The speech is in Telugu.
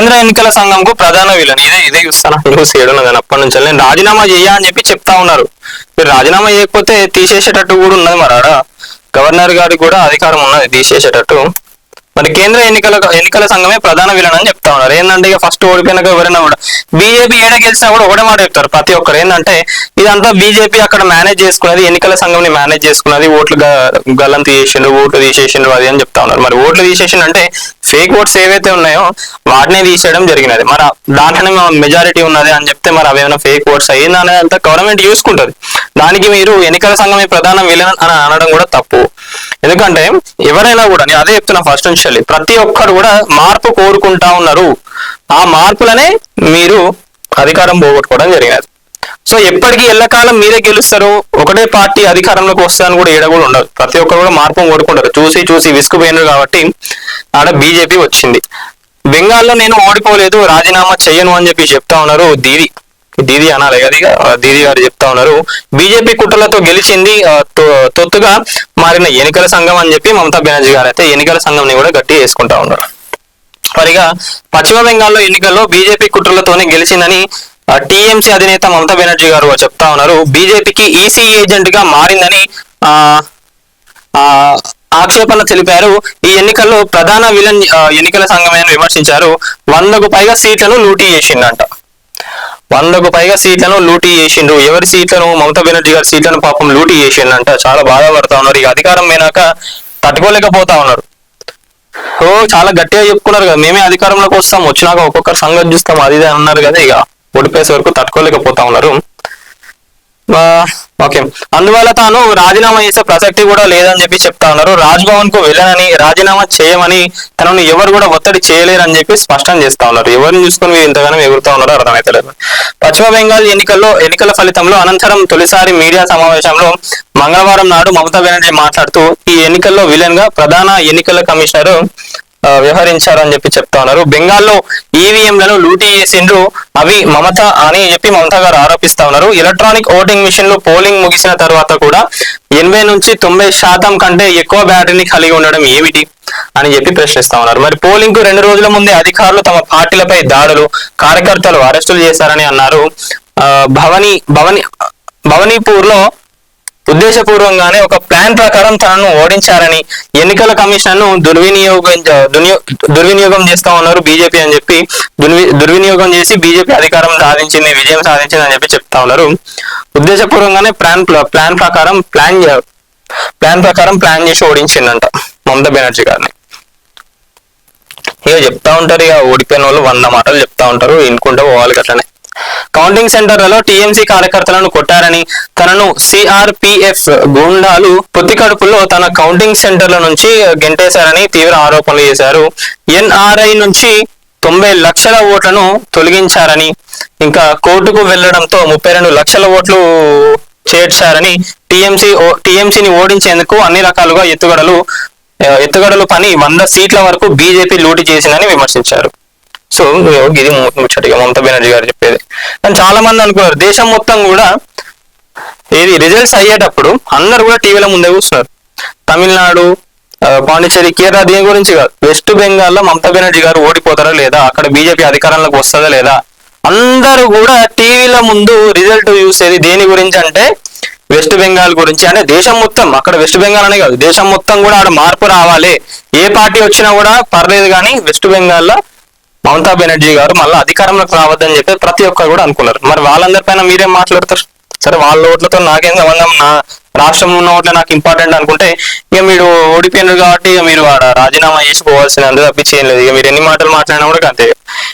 కేంద్ర ఎన్నికల సంఘంకు ప్రధాన విలన్ ఇదే చూస్తాను న్యూస్ ఏడున్నదని అప్పటి నుంచి నేను రాజీనామా చేయ అని చెప్పి చెప్తా ఉన్నారు. మీరు రాజీనామా చేయకపోతే తీసేసేటట్టు కూడా ఉన్నది, మరి ఆడ గవర్నర్ గారికి కూడా అధికారం ఉన్నది తీసేసేటట్టు. మరి కేంద్ర ఎన్నికల సంఘమే ప్రధాన విలన్ అని చెప్తా ఉన్నారు. ఏంటంటే ఇక ఫస్ట్ ఓడిపోయినాక ఎవరైనా కూడా బీజేపీ ఏడ గెలిచినా కూడా ఒకటే మాట చెప్తారు ప్రతి ఒక్కరు, ఏంటంటే ఇదంతా బీజేపీ అక్కడ మేనేజ్ చేసుకున్నది, ఎన్నికల సంఘంని మేనేజ్ చేసుకున్నది, ఓట్లు గల్లంతు చేసిండ్రు, ఓట్లు తీసేసిండ్రు అది అని చెప్తా ఉన్నారు. మరి ఓట్లు తీసేసిండు అంటే ఫేక్ ఓట్స్ ఏవైతే ఉన్నాయో వాటిని తీసేయడం జరిగినది. మరి దాంట్లోనే మెజారిటీ ఉన్నది అని చెప్తే మరి అవేమైనా ఫేక్ ఓట్స్ అయ్యింది అనేది అంతా గవర్నమెంట్ చూసుకుంటుంది. దానికి మీరు ఎన్నికల సంఘమే ప్రధాన విలన్ అని అనడం కూడా తప్పు. ఎందుకంటే ఎవరైనా కూడా నేను అదే చెప్తున్నా ఫస్ట్ నుంచి ప్రతి ఒక్కరు కూడా మార్పు కోరుకుంటా ఉన్నారు. ఆ మార్పులనే మీరు అధికారం పోగొట్టుకోవడం జరిగినది. సో ఎప్పటికీ ఎల్లకాలం మీరే గెలుస్తారు, ఒకటే పార్టీ అధికారంలోకి వస్తారని కూడా ఏడ కూడా ఉండదు. ప్రతి ఒక్కరు కూడా మార్పు కోరుకుంటారు. చూసి విసుకుపోయినారు కాబట్టి ఆడ బీజేపీ వచ్చింది. బెంగాల్లో నేను ఓడిపోలేదు, రాజీనామా చెయ్యను అని చెప్పి చెప్తా ఉన్నారు దీది అనాలి కదా, దీది గారు చెప్తా ఉన్నారు. బీజేపీ కుట్రలతో గెలిచింది, తొత్తుగా మారిన ఎన్నికల సంఘం అని చెప్పి మమతా బెనర్జీ గారు అయితే ఎన్నికల సంఘంని కూడా గట్టి వేసుకుంటా ఉన్నారు. మరిగా పశ్చిమ బెంగాల్లో ఎన్నికల్లో బీజేపీ కుట్రలతోనే గెలిచిందని టీఎంసీ అధినేత మమతా బెనర్జీ గారు చెప్తా ఉన్నారు. బీజేపీకి ఈసీ ఏజెంట్ గా మారిందని ఆక్షేపణ తెలిపారు. ఈ ఎన్నికల్లో ప్రధాన విలన్ ఎన్నికల సంఘమే విమర్శించారు. 100కు పైగా సీట్లను లూటీ చేసిందంట. 100కు పైగా సీట్లను లూటీ చేసిండ్రు. ఎవరి సీట్లను? మమతా బెనర్జీ గారి సీట్లను పాపం లూటీ చేసిండంట. చాలా బాధపడతా ఉన్నారు. ఇక అధికారం పోయినాక తట్టుకోలేకపోతా ఉన్నారు. చాలా గట్టిగా చెప్పుకున్నారు కదా, మేమే అధికారంలోకి వస్తాం, వచ్చినాక ఒక్కొక్కరు సంగతి చూస్తాం అది ఇది అన్నారు కదా, ఇక ఓడిపోయేసే వరకు తట్టుకోలేకపోతా ఉన్నారు. ఓకే, అందువల్ల తాను రాజీనామా చేసే ప్రసక్తి కూడా లేదని చెప్పి చెప్తా ఉన్నారు. రాజ్భవన్ కు వెళ్ళనని, రాజీనామా చేయమని తనను ఎవరు కూడా ఒత్తిడి చేయలేరని చెప్పి స్పష్టం చేస్తా ఉన్నారు. ఎవరిని చూసుకుని మీరు ఇంతగానో ఎగురుతా ఉన్నారో అర్థమైతలేదు. పశ్చిమ బెంగాల్ ఎన్నికల ఫలితంలో అనంతరం తొలిసారి మీడియా సమావేశంలో మంగళవారం నాడు మమతా బెనర్జీ మాట్లాడుతూ ఈ ఎన్నికల్లో విలన్ గా ప్రధాన ఎన్నికల కమిషనర్ వ్యవహరించారని చెప్పి చెప్తా ఉన్నారు. బెంగాల్లో ఈవీఎంలను లూటీ చేసిండ్రు, అవి మమత అని చెప్పి మమతా గారు ఆరోపిస్తా ఉన్నారు. ఎలక్ట్రానిక్ ఓటింగ్ మిషన్లు పోలింగ్ ముగిసిన తర్వాత కూడా 80 నుంచి 90% కంటే ఎక్కువ బ్యాటరీని కలిగి ఉండడం ఏమిటి అని చెప్పి ప్రశ్నిస్తా ఉన్నారు. మరి పోలింగ్ కు 2 రోజుల ముందే అధికారులు తమ పార్టీలపై దాడులు, కార్యకర్తలు అరెస్టులు చేశారని అన్నారు. భవనీపూర్ లో ఉద్దేశపూర్వకంగానే ఒక ప్లాన్ ప్రకారం తనను ఓడించారని, ఎన్నికల కమిషన్ ను దుర్వినియోగం చేస్తా ఉన్నారు బీజేపీ అని చెప్పి దుర్వినియోగం చేసి బీజేపీ అధికారం సాధించింది, విజయం సాధించింది అని చెప్పి చెప్తా ఉన్నారు. ఉద్దేశపూర్వకంగానే ప్లాన్ ప్రకారం ప్లాన్ చేసి ఓడించిందంట మమతా బెనర్జీ గారిని. ఇక చెప్తా ఉంటారు, ఇక ఓడిపోయిన వాళ్ళు 100 మాటలు చెప్తా ఉంటారు, ఇనుకుంటూ పోవాలి అట్లనే. కౌంటింగ్ సెంటర్లలో టీఎంసీ కార్యకర్తలను కొట్టారని, తనను సిఆర్పిఎఫ్ గూండాలు పొత్తి కడుపులో తన కౌంటింగ్ సెంటర్ల నుంచి గెంటేశారని తీవ్ర ఆరోపణలు చేశారు. ఎన్ఆర్ఐ నుంచి 90 లక్షల ఓట్లను తొలగించారని, ఇంకా కోర్టుకు వెళ్లడంతో 32 లక్షల ఓట్లు చేర్చారని, టీఎంసీని ఓడించేందుకు అన్ని రకాలుగా ఎత్తుగడలు పని 100 సీట్ల వరకు బీజేపీ లూటీ చేసిందని విమర్శించారు. సో ఇది ముచ్చటిగా మమతా బెనర్జీ గారు చెప్పేది. కానీ చాలా మంది అనుకున్నారు దేశం మొత్తం కూడా ఏది రిజల్ట్స్ అయ్యేటప్పుడు అందరు కూడా టీవీల ముందే కూర్చున్నారు. తమిళనాడు, పాండిచ్చేరి, కేరళ దీని గురించి కాదు, వెస్ట్ బెంగాల్లో మమతా బెనర్జీ గారు ఓడిపోతారా లేదా, అక్కడ బీజేపీ అధికారంలోకి వస్తుందా లేదా, అందరూ కూడా టీవీల ముందు రిజల్ట్ చూసేది దేని గురించి అంటే వెస్ట్ బెంగాల్ గురించి. అంటే దేశం మొత్తం, అక్కడ వెస్ట్ బెంగాల్ అనే కాదు దేశం మొత్తం కూడా ఆడ మార్పు రావాలి, ఏ పార్టీ వచ్చినా కూడా పర్లేదు, కానీ వెస్ట్ బెంగాల్లో మమతా బెనర్జీ గారు మళ్ళీ అధికారంలోకి రావద్దని చెప్పి ప్రతి ఒక్కరు కూడా అనుకున్నారు. మరి వాళ్ళందరిపైన మీరేం మాట్లాడతారు? సరే, వాళ్ళ ఓట్లతో నాకేం సంబంధం, నా రాష్ట్రంలో ఉన్న ఓట్లే నాకు ఇంపార్టెంట్ అనుకుంటే ఇక మీరు ఓడిపోయినారు కాబట్టి ఇక మీరు రాజీనామా చేసుకోవాల్సిన తప్పించి ఏం లేదు. ఇక మీరు ఎన్ని మాటలు మాట్లాడినా కూడా అంతే.